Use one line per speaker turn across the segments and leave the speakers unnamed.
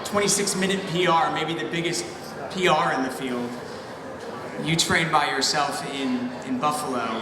26-minute PR, maybe the biggest PR in the field. You trained by yourself in Buffalo.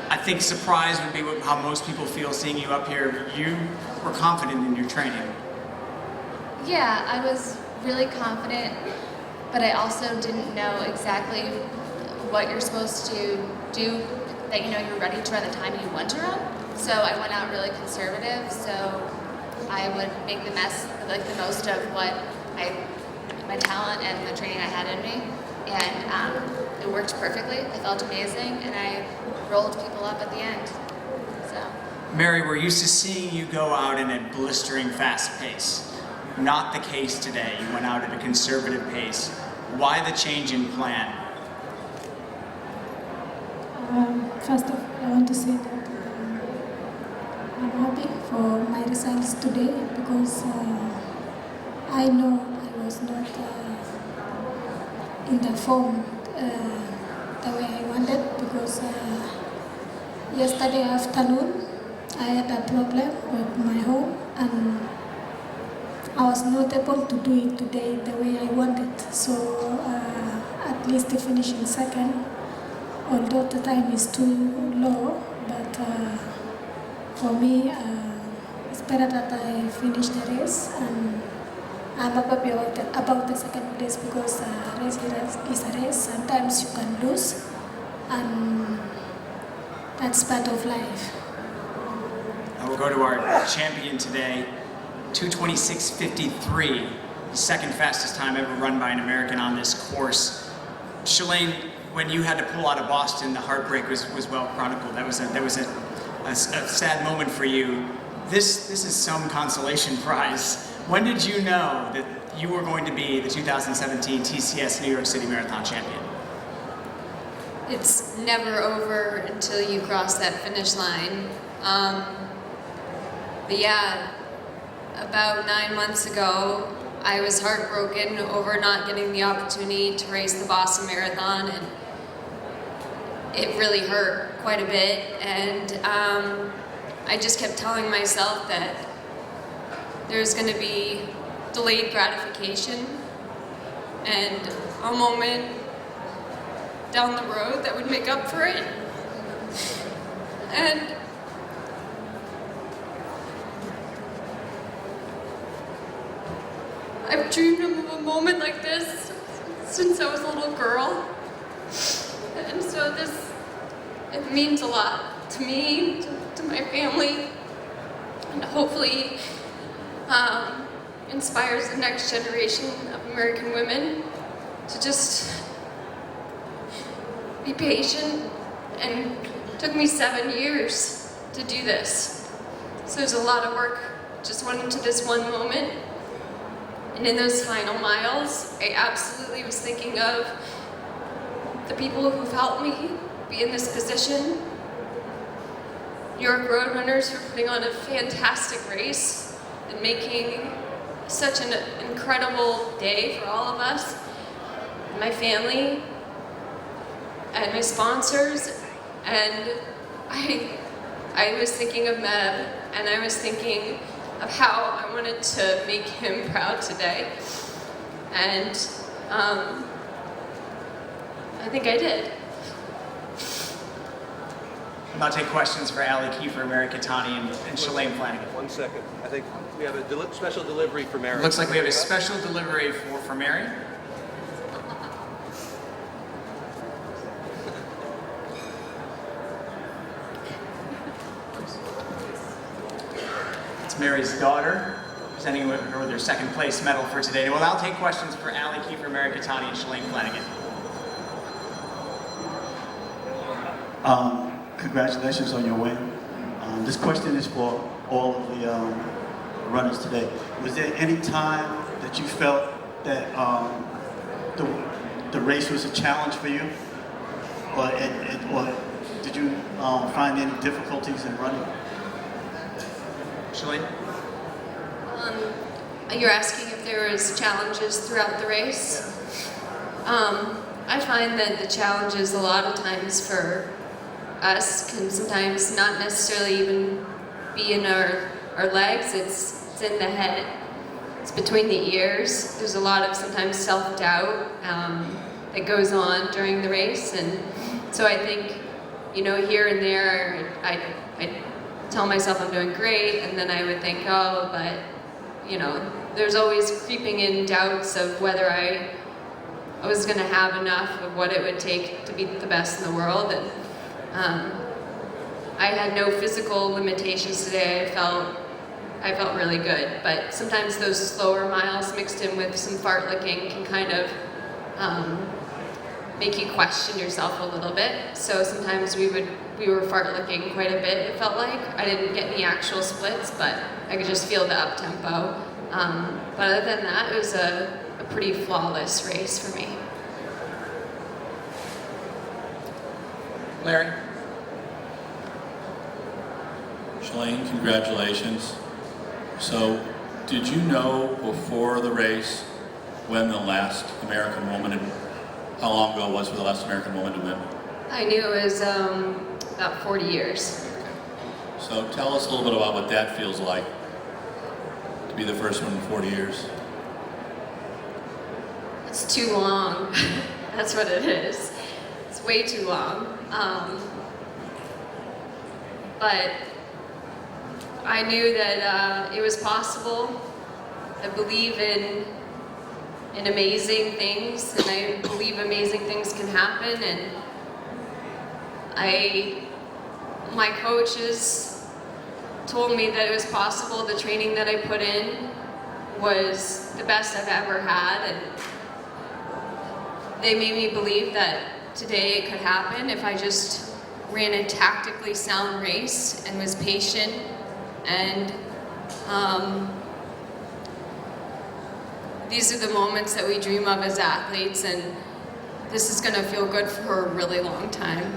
I think surprise would be how most people feel seeing you up here. You were confident in your training.
Yeah, I was really confident, but I also didn't know exactly what you're supposed to do, that you're ready to run the time you want to run. So I went out really conservative, so I would make the most of my talent and the training I had in me. And it worked perfectly. I felt amazing, and I rolled people up at the end. So.
Mary, we're used to seeing you go out in a blistering fast pace. Not the case today. You went out at a conservative pace. Why the change in plan?
First of all, I want to say that I'm happy for my results today because I know I was not in the form the way I wanted, because yesterday afternoon I had a problem with my home and I was not able to do it today the way I wanted. So at least to finish in second, although the time is too low, but for me it's better that I finish the race, and I'm happy about the second place, because race is a race. Sometimes you can lose, and that's part of life.
And we'll go to our champion today, 2:26.53, the second fastest time ever run by an American on this course. Shalane, when you had to pull out of Boston, the heartbreak was well chronicled. That was a sad moment for you. This is some consolation prize. When did you know that you were going to be the 2017 TCS New York City Marathon champion?
It's never over until you cross that finish line. But yeah, about 9 months ago, I was heartbroken over not getting the opportunity to race the Boston Marathon, and it really hurt quite a bit. And I just kept telling myself that there's going to be delayed gratification and a moment down the road that would make up for it. And I've dreamed of a moment like this since I was a little girl. And so it means a lot to me, to my family, and hopefully inspires the next generation of American women to just be patient. And it took me 7 years to do this. So there's a lot of work just went into this one moment. And in those final miles, I absolutely was thinking of the people who've helped me be in this position. New York Road Runners for putting on a fantastic race and making such an incredible day for all of us, my family, and my sponsors. And I was thinking of Meb, and I was thinking of how I wanted to make him proud today. And I think I did.
I'm about to take questions for Ali Kiefer, Mary Catani, and Shalane Flanagan.
1 second. I think we have a special delivery for Mary.
Looks like we have a special delivery for Mary. It's Mary's daughter, presenting her with her second place medal for today. We'll now take questions for Ali Kiefer, Mary Catani, and Shalane Flanagan.
Congratulations on your win. This question is for all of the runners today. Was there any time that you felt that the race was a challenge for you, or did you find any difficulties in running?
Shalane?
You're asking if there was challenges throughout the race? I find that the challenges a lot of times for us can sometimes not necessarily even be in our legs, it's in the head. it's between the ears. There's a lot of sometimes self-doubt that goes on during the race, and so I think, you know, here and there, I tell myself I'm doing great, and then I would think, oh, but, you know, there's always creeping in doubts of whether I was going to have enough of what it would take to be the best in the world. And I had no physical limitations today. I felt really good, but sometimes those slower miles mixed in with some fartlek can kind of make you question yourself a little bit. So sometimes we were fartlek quite a bit, it felt like. I didn't get any actual splits, but I could just feel the up-tempo. But other than that, it was a pretty flawless race for me.
Larry?
Shalane, congratulations. So, did you know before the race when the last American woman, how long ago it was for the last American woman to win?
I knew it was about 40 years.
So tell us a little bit about what that feels like, to be the first one in 40 years.
It's too long. That's what it is. It's way too long. But I knew that it was possible. I believe in amazing things, and I believe amazing things can happen. And my coaches told me that it was possible. The training that I put in was the best I've ever had, and they made me believe that today it could happen if I just ran a tactically sound race and was patient. And these are the moments that we dream of as athletes, and this is going to feel good for a really long time.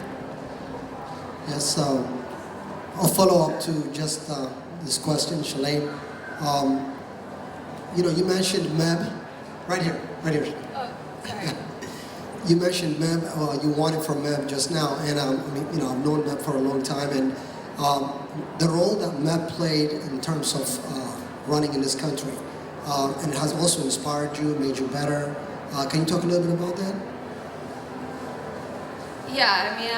Yes, I'll follow up to just this question, Shalane. You know, you mentioned Meb, right here.
Oh, sorry.
You mentioned Meb, you wanted from Meb just now, and I mean, you know, I've known Meb for a long time, and the role that Meb played in terms of running in this country, and has also inspired you, made you better. Can you talk a little bit about that?
Yeah, I mean,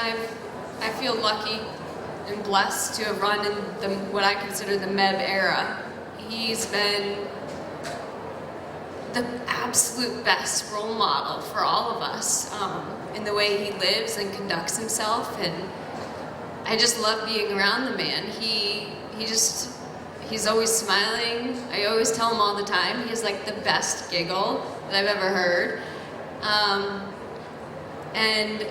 I feel lucky and blessed to have run in what I consider the Meb era. He's been the absolute best role model for all of us in the way he lives and conducts himself, and I just love being around the man. He's always smiling. I always tell him all the time, he has like the best giggle that I've ever heard. And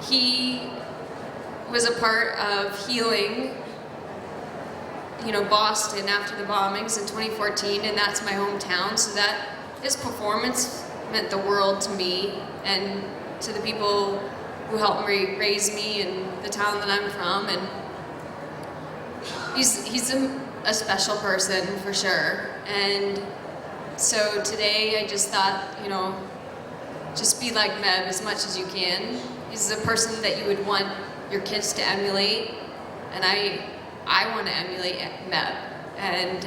he was a part of healing, you know, Boston after the bombings in 2014, and that's my hometown, so that his performance meant the world to me and to the people who helped raise me in the town that I'm from. And he's a special person for sure. And so today I just thought, you know, just be like Meb as much as you can. He's a person that you would want your kids to emulate, and I want to emulate Meb. And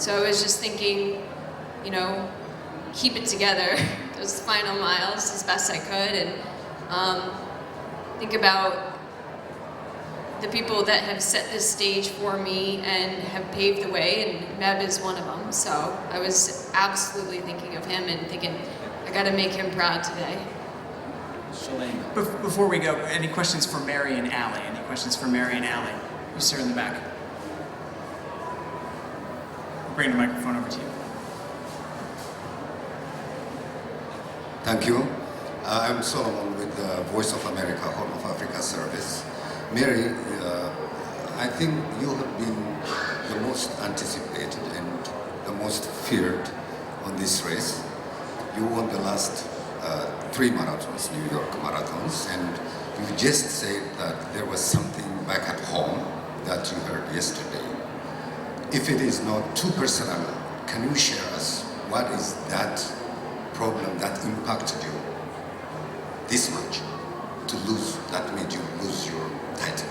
so I was just thinking, you know, keep it together, those final miles as best I could, and think about the people that have set this stage for me and have paved the way, and Meb is one of them. So I was absolutely thinking of him and thinking, I got to make him proud today.
Shalane. Before we go, any questions for Mary and Allie? Any questions for Mary and Allie? You, sir, in the back. I'll bring the microphone over to you.
Thank you. I'm Solomon with the Voice of America, Horn of Africa Service. Mary, I think you have been the most anticipated and the most feared on this race. You won the last 3 marathons, New York marathons, and you just said that there was something back at home that you heard yesterday. If it is not too personal, can you share us what is that problem that impacted you this much to lose, that made you lose your title?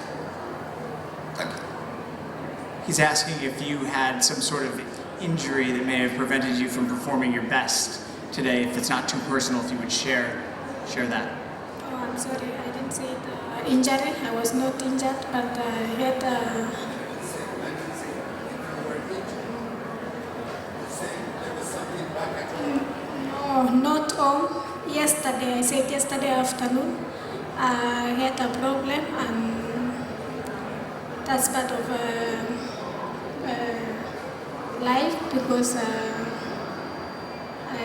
Thank you.
He's asking if you had some sort of injury that may have prevented you from performing your best today? If it's not too personal, if you would share that.
Oh, I'm sorry, I didn't say the injury. I was not injured, but I had no, not all. Yesterday, I said yesterday afternoon, I had a problem, and that's part of life because I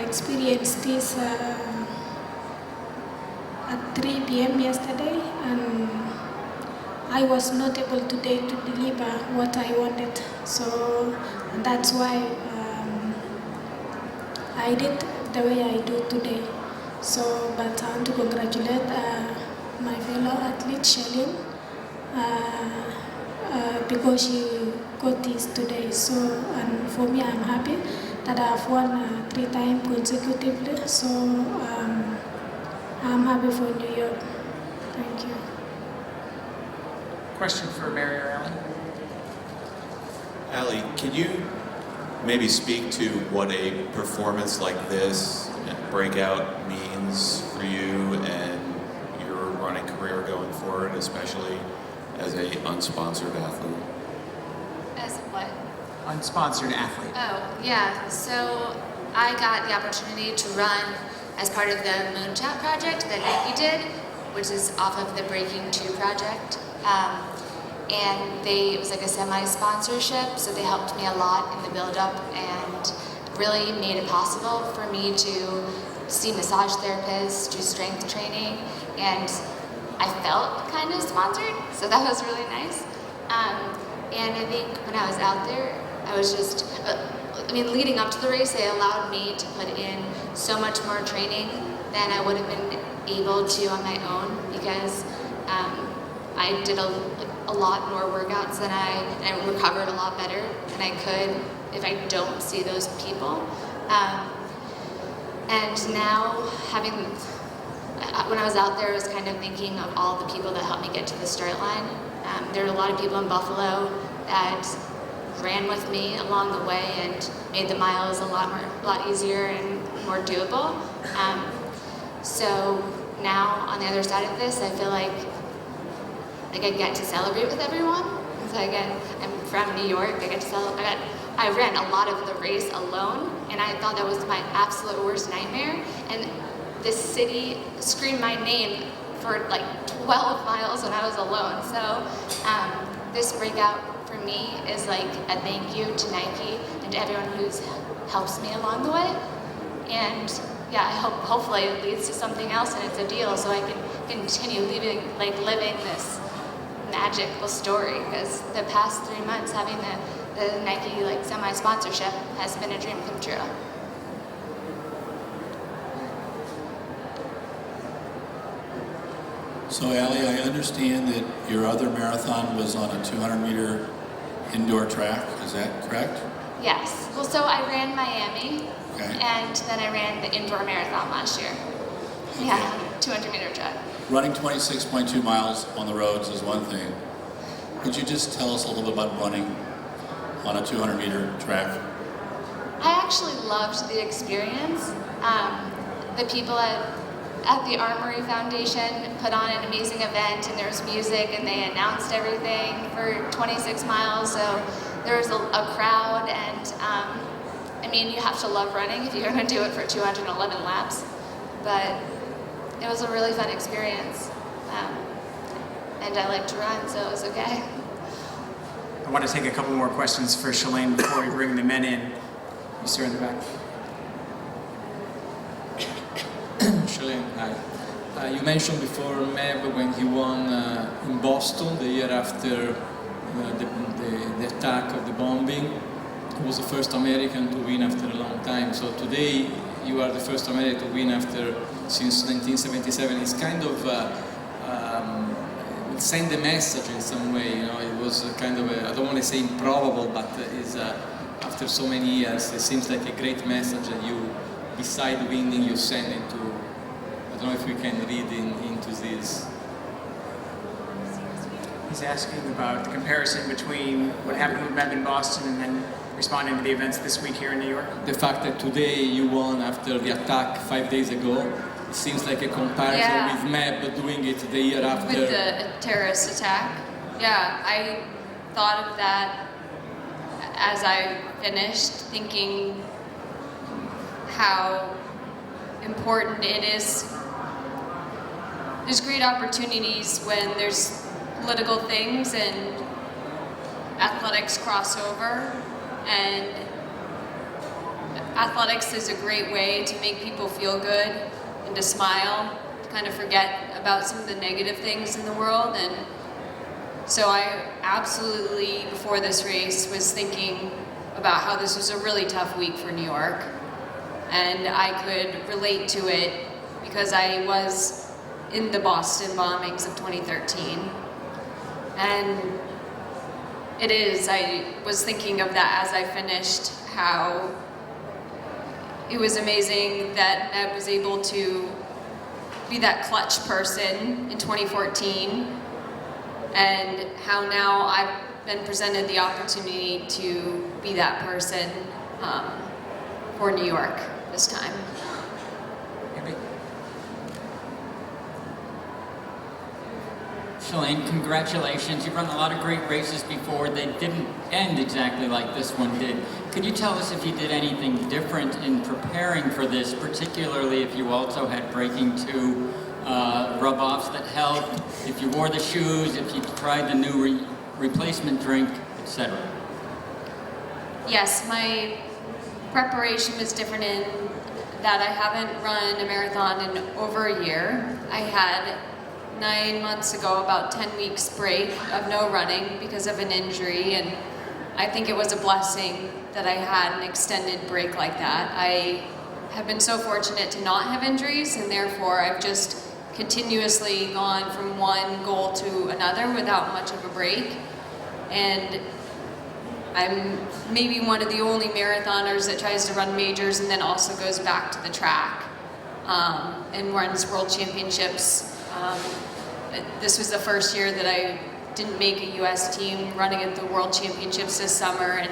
experienced this at 3 p.m. yesterday, and I was not able today to deliver what I wanted. So that's why I did the way I do today. So, but I want to congratulate my fellow athlete Shalane because she got this today. So, and for me, I'm happy that I've won 3 times consecutively. So, I'm happy for New York. Thank you.
Question for Mary or Ellen?
Ali, can you maybe speak to what a performance like this, breakout, means for you and your running career going forward, especially as a unsponsored athlete?
As what?
Unsponsored athlete.
Oh, yeah. So I got the opportunity to run as part of the Moonshot project that Nike did, which is off of the Breaking 2 project. And it was like a semi-sponsorship, so they helped me a lot in the build-up and really made it possible for me to see massage therapists, do strength training, and I felt kind of sponsored, so that was really nice. And I think when I was out there, I was just, leading up to the race, they allowed me to put in so much more training than I would have been able to on my own, because I did a lot more workouts and I recovered a lot better than I could if I don't see those people. And now, when I was out there, I was kind of thinking of all the people that helped me get to the start line. There are a lot of people in Buffalo that ran with me along the way and made the miles a lot easier and more doable. So now, on the other side of this, I feel like I get to celebrate with everyone. So I'm from New York. I get to celebrate. I ran a lot of the race alone, and I thought that was my absolute worst nightmare. And this city screamed my name for like 12 miles when I was alone. So this breakout for me is like a thank you to Nike and to everyone who helps me along the way. And yeah, hopefully it leads to something else and it's a deal, so I can continue living this magical story, because the past 3 months having the Nike semi-sponsorship has been a dream come true.
So Ali, I understand that your other marathon was on a 200-meter indoor track. Is that correct?
Yes. Well, so I ran Miami,
Okay.
and then I ran the indoor marathon last year.
Okay.
Yeah, 200-meter track.
Running 26.2 miles on the roads is one thing. Could you just tell us a little bit about running on a 200-meter track?
I actually loved the experience. The people at the Armory Foundation put on an amazing event, and there was music, and they announced everything for 26 miles. So there was a crowd, and you have to love running if you're going to do it for 211 laps. But it was a really fun experience, and I like to run, so it was okay.
I want to take a couple more questions for Shalane before we bring the men in. You sir in the back.
Shalane, hi. You mentioned before Meb when he won in Boston the year after the attack of the bombing. He was the first American to win after a long time. So today you are the first American to win since 1977. It's kind of send a message in some way. It was kind of I don't want to say improbable, but after so many years, it seems like a great message that you, beside winning, you send into. I don't know if we can read into this.
He's asking about the comparison between what happened with Meb in Boston and then responding to the events this week here in New York?
The fact that today you won after the attack 5 days ago, it seems like a comparison
Yeah.
with Meb doing it the year after.
With the terrorist attack. Yeah, I thought of that as I finished, thinking how important it is. There's great opportunities when there's political things and athletics cross over, and athletics is a great way to make people feel good and to smile, to kind of forget about some of the negative things in the world. And so I absolutely, before this race, was thinking about how this was a really tough week for New York. And I could relate to it because I was in the Boston bombings of 2013. And it is, I was thinking of that as I finished, how it was amazing that Neb was able to be that clutch person in 2014, and how now I've been presented the opportunity to be that person for New York this time.
Shalane, congratulations. You've run a lot of great races before. They didn't end exactly like this one did. Could you tell us if you did anything different in preparing for this, particularly if you also had breaking two rub-offs that helped, if you wore the shoes, if you tried the new replacement drink, etc.?
Yes, my preparation was different in that I haven't run a marathon in over a year. I had 9 months ago, about 10 weeks break of no running because of an injury, and I think it was a blessing that I had an extended break like that. I have been so fortunate to not have injuries, and therefore I've just continuously gone from one goal to another without much of a break. And I'm maybe one of the only marathoners that tries to run majors and then also goes back to the track and runs world championships. This was the first year that I didn't make a US team running at the World Championships this summer,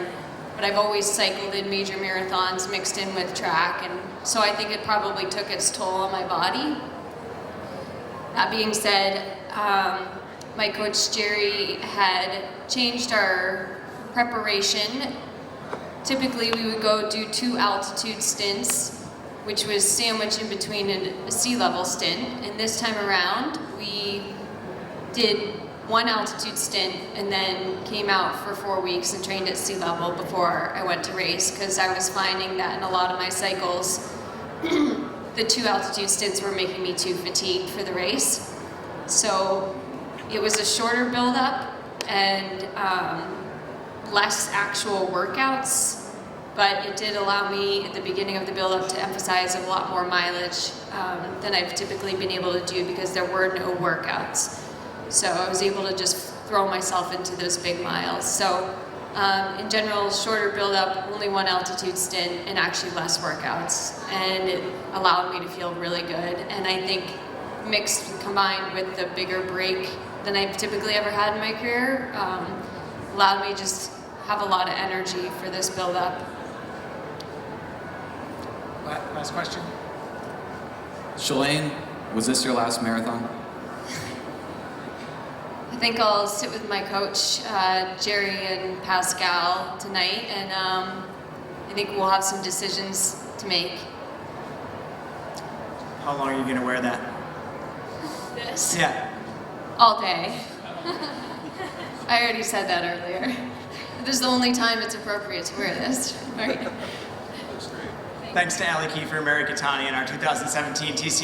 but I've always cycled in major marathons mixed in with track, and so I think it probably took its toll on my body. That being said, my coach Jerry had changed our preparation. Typically we would go do 2 altitude stints, which was sandwiched in between a sea level stint, and this time around we did 1 altitude stint and then came out for 4 weeks and trained at sea level before I went to race, because I was finding that in a lot of my cycles the 2 altitude stints were making me too fatigued for the race. So it was a shorter build-up and less actual workouts, but it did allow me at the beginning of the build-up to emphasize a lot more mileage than I've typically been able to do because there were no workouts. So I was able to just throw myself into those big miles. So in general, shorter build-up, only 1 altitude stint, and actually less workouts. And it allowed me to feel really good. And I think mixed, combined with the bigger break than I've typically ever had in my career, allowed me just have a lot of energy for this build-up.
Last question.
Shalane, was this your last marathon?
I think I'll sit with my coach, Jerry and Pascal, tonight, and I think we'll have some decisions to make.
How long are you going to wear that?
This?
Yeah.
All day. I already said that earlier. This is the only time it's appropriate to wear this, right?
Thanks to Ali Kiefer, Mary Katani, and our 2017 TC.